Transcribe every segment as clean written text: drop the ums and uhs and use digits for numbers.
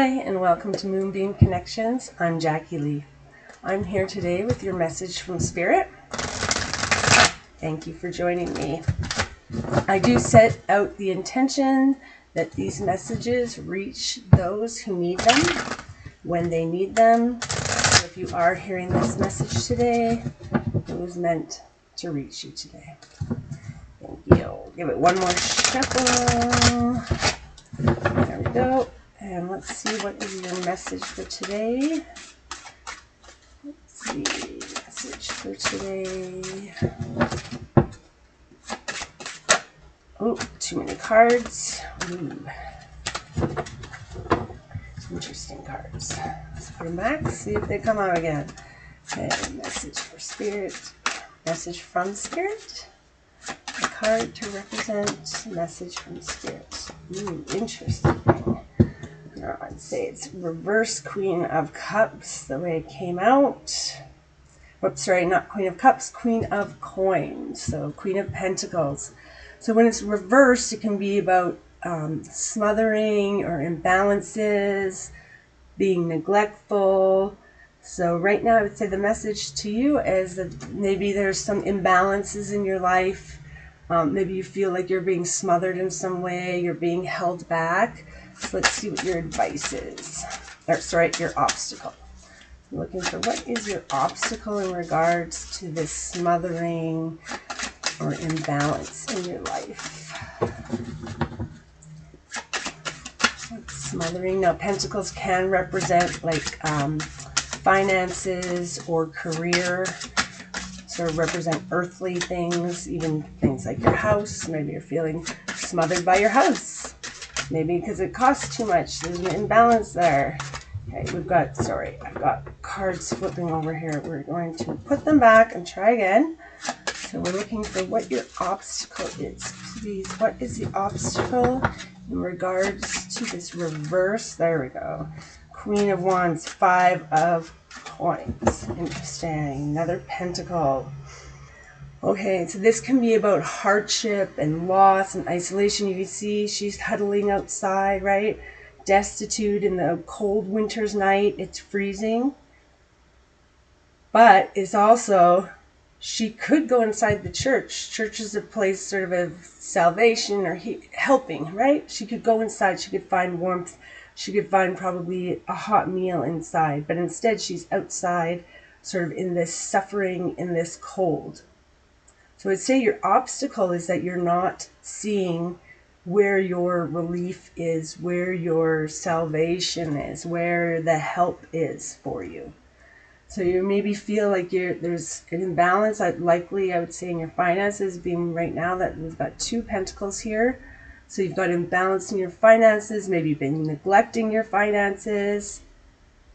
and welcome to Moonbeam Connections. I'm Jacqui-Leigh. I'm here today with your message from Spirit. Thank you for joining me. I do set out the intention that these messages reach those who need them when they need them. So if you are hearing this message today, it was meant to reach you today. Thank you. Give it one more shuffle. There we go. And let's see, what is your message for today? Let's see, message for today. Oh, too many cards. Ooh. Interesting cards. Let's put them back, see if they come out again. Okay, message for Spirit. Message from Spirit. A card to represent message from Spirit. Ooh, interesting. I'd say it's reverse Queen of Cups, the way it came out. Whoops, sorry, not Queen of Cups, Queen of Coins. So Queen of Pentacles. So when it's reversed, it can be about smothering or imbalances, being neglectful. So right now I would say the message to you is that maybe there's some imbalances in your life. Maybe you feel like you're being smothered in some way, you're being held back. So let's see what your advice is. Or sorry, your obstacle. I'm looking for what is your obstacle in regards to this smothering or imbalance in your life. Smothering. Now, pentacles can represent like finances or career. Sort of represent earthly things, even things like your house. Maybe you're feeling smothered by your house. Maybe because it costs too much. There's an imbalance there. Okay, we've got, sorry, I've got cards flipping over here. We're going to put them back and try again. So we're looking for what your obstacle is. Please, what is the obstacle in regards to this reverse? There we go. Queen of Wands, Five of Coins. Interesting. Another pentacle. Okay, so this can be about hardship and loss and isolation. You can see she's huddling outside, right? Destitute in the cold winter's night. It's freezing. But it's also, she could go inside the church. Church is a place sort of salvation or helping, right? She could go inside. She could find warmth. She could find probably a hot meal inside. But instead, she's outside, sort of in this suffering, in this cold. So I'd say your obstacle is that you're not seeing where your relief is, where your salvation is, where the help is for you. So you maybe feel like there's an imbalance. Likely, I would say, in your finances, being right now that we've got two pentacles here. So you've got imbalance in your finances. Maybe you've been neglecting your finances.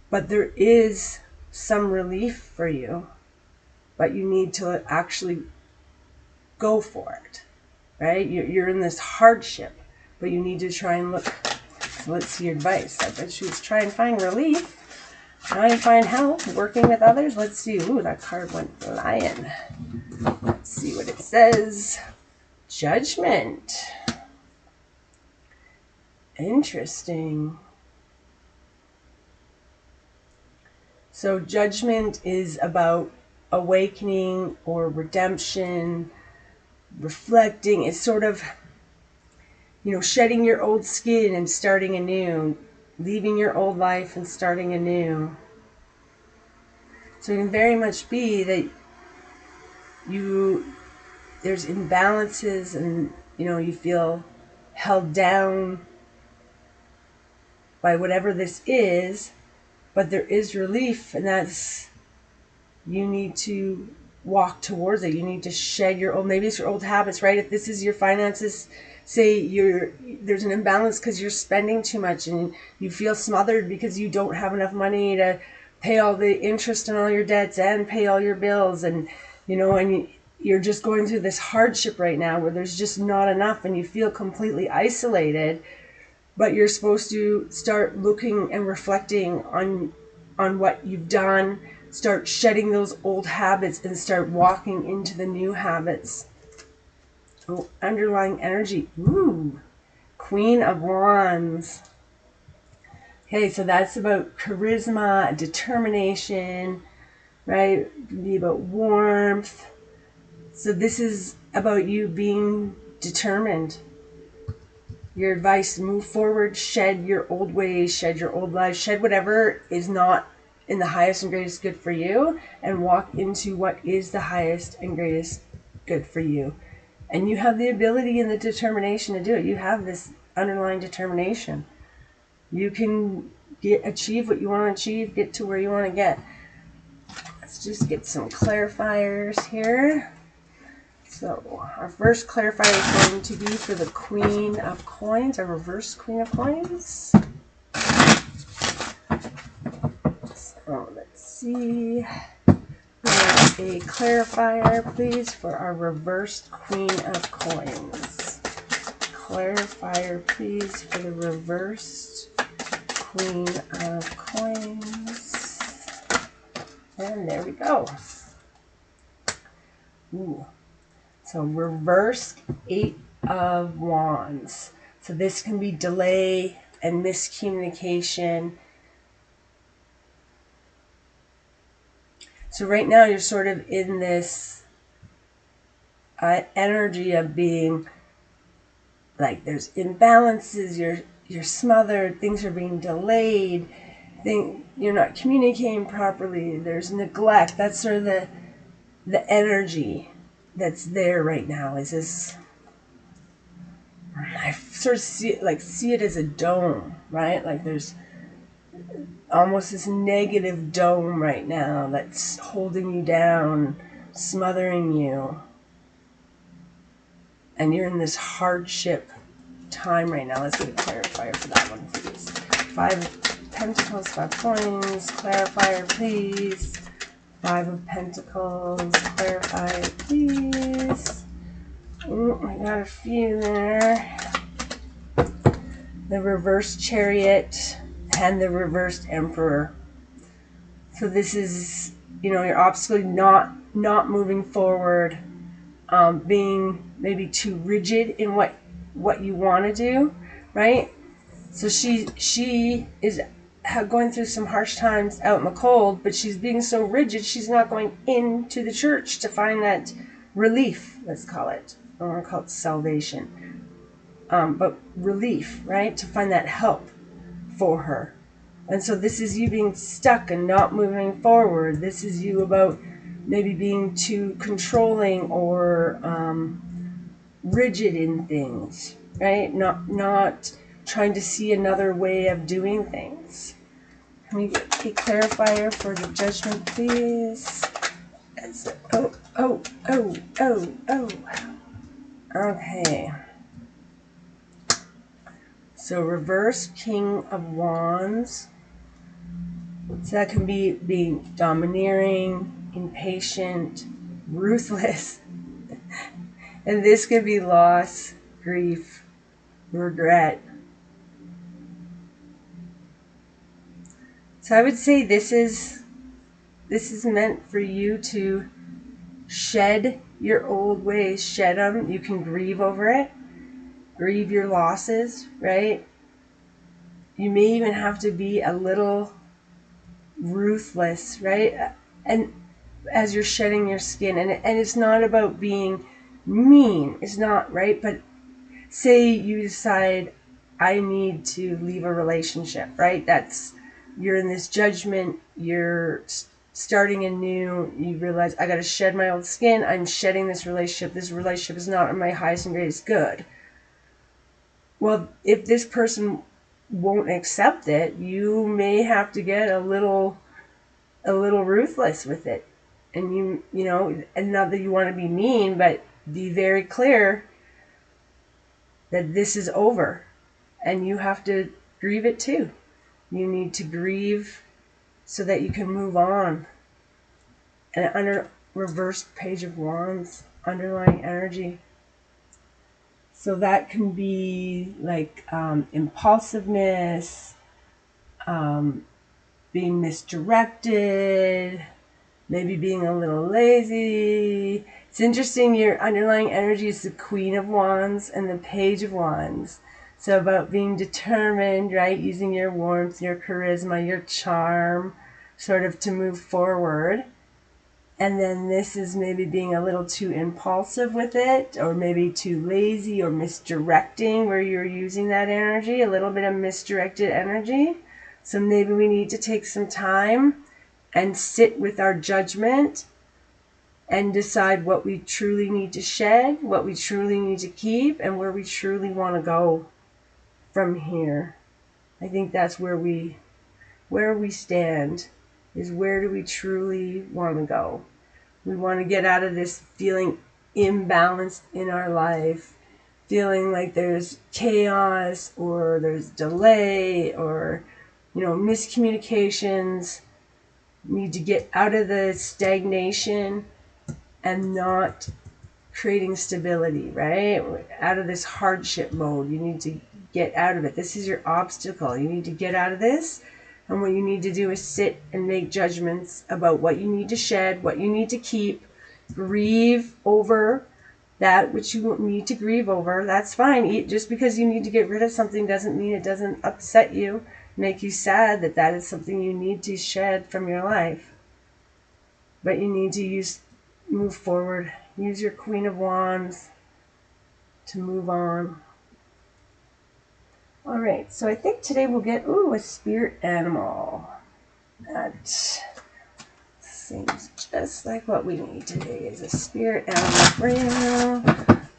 But there is some relief for you. But you need to actually go for it, right? You're in this hardship, but you need to try and look. So let's see your advice. I bet you try and find relief, try and find help, working with others. Let's see. Ooh, that card went flying. Let's see what it says. Judgment. Interesting. So judgment is about awakening or redemption, reflecting. It's sort of, shedding your old skin and starting anew, leaving your old life and starting anew. So it can very much be that there's imbalances and, you feel held down by whatever this is, but there is relief, and that's, you need to walk towards it. You need to shed maybe it's your old habits, right? If this is your finances, say there's an imbalance because you're spending too much and you feel smothered because you don't have enough money to pay all the interest on all your debts and pay all your bills, and and you're just going through this hardship right now where there's just not enough and you feel completely isolated. But you're supposed to start looking and reflecting on what you've done, start shedding those old habits and start walking into the new habits. Oh, underlying energy. Ooh, Queen of Wands. Okay, so that's about charisma, determination, right? It can be about warmth. So this is about you being determined. Your advice: move forward, shed your old ways, shed your old lives, shed whatever is not in the highest and greatest good for you, and walk into what is the highest and greatest good for you. And you have the ability and the determination to do it. You have this underlying determination. You can achieve what you want to achieve, get to where you want to get. Let's just get some clarifiers here. So our first clarifier is going to be for the Queen of Coins, our reverse Queen of Coins. So let's see. A clarifier, please, for our reversed Queen of Coins. Clarifier, please, for the reversed Queen of Coins. And there we go. Ooh. So reverse 8 of Wands. So this can be delay and miscommunication. So right now you're sort of in this energy of being like there's imbalances, you're smothered, things are being delayed, you're not communicating properly, there's neglect. That's sort of the energy that's there right now. Is this, I sort of see it as a dome, right? Like there's almost this negative dome right now that's holding you down, smothering you. And you're in this hardship time right now. Let's get a clarifier for that one, please. 5 of Pentacles, 5 coins. Clarifier, please. 5 of Pentacles. Clarifier, please. Ooh, I got a few there. The reversed Chariot and the reversed Emperor. So this is, you're obviously not moving forward, being maybe too rigid in what you want to do, right? So she is going through some harsh times out in the cold, but she's being so rigid, she's not going into the church to find that relief, let's call it. I don't want to call it salvation, but relief, right? To find that help for her. And so this is you being stuck and not moving forward. This is you about maybe being too controlling or rigid in things, right? Not trying to see another way of doing things. Can we get a clarifier for the Judgment, please? Oh. Okay. So reverse King of Wands. So that can be being domineering, impatient, ruthless. And this could be loss, grief, regret. So I would say this is meant for you to shed your old ways, shed them. You can grieve over it, grieve your losses, right? You may even have to be a little ruthless, right? And as you're shedding your skin, and it's not about being mean, it's not, right? But say you decide, I need to leave a relationship, right? You're in this judgment, you're starting anew, you realize, I got to shed my old skin, I'm shedding this relationship is not in my highest and greatest good. Well, if this person won't accept it, you may have to get a little ruthless with it. And you know, and not that you want to be mean, but be very clear that this is over, and you have to grieve it too. You need to grieve so that you can move on. And under reversed Page of Wands, underlying energy. So that can be like impulsiveness, being misdirected, maybe being a little lazy. It's interesting, your underlying energy is the Queen of Wands and the Page of Wands. So about being determined, right? Using your warmth, your charisma, your charm, sort of to move forward. And then this is maybe being a little too impulsive with it, or maybe too lazy or misdirecting where you're using that energy, a little bit of misdirected energy. So maybe we need to take some time and sit with our judgment and decide what we truly need to shed, what we truly need to keep, and where we truly want to go from here. I think that's where we stand, is where do we truly want to go. We want to get out of this feeling imbalanced in our life, feeling like there's chaos or there's delay or, miscommunications. We need to get out of the stagnation and not creating stability, right? Out of this hardship mode. You need to get out of it. This is your obstacle. You need to get out of this. And what you need to do is sit and make judgments about what you need to shed, what you need to keep, grieve over that which you need to grieve over. That's fine. Just because you need to get rid of something doesn't mean it doesn't upset you, make you sad that is something you need to shed from your life. But you need to move forward. Use your Queen of Wands to move on. All right, so I think today we'll get, a spirit animal. That seems just like what we need today is a spirit animal for you.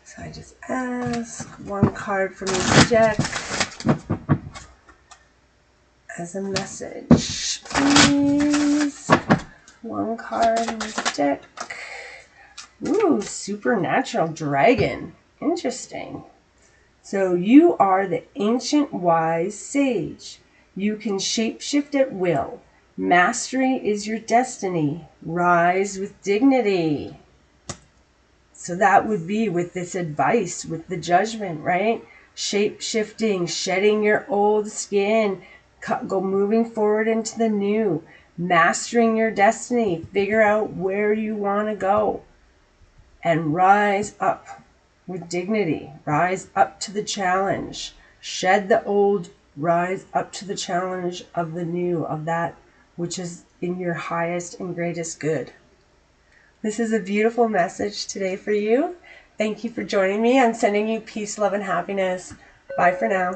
So I just ask one card from each deck as a message, please. One card in each deck. Ooh, supernatural dragon. Interesting. So you are the ancient wise sage. You can shapeshift at will. Mastery is your destiny. Rise with dignity. So that would be with this advice, with the judgment, right? Shape-shifting, shedding your old skin, go moving forward into the new, mastering your destiny, figure out where you want to go, and rise up with dignity. Rise up to the challenge. Shed the old, rise up to the challenge of the new, of that which is in your highest and greatest good. This is a beautiful message today for you. Thank you for joining me. I'm sending you peace, love, and happiness. Bye for now.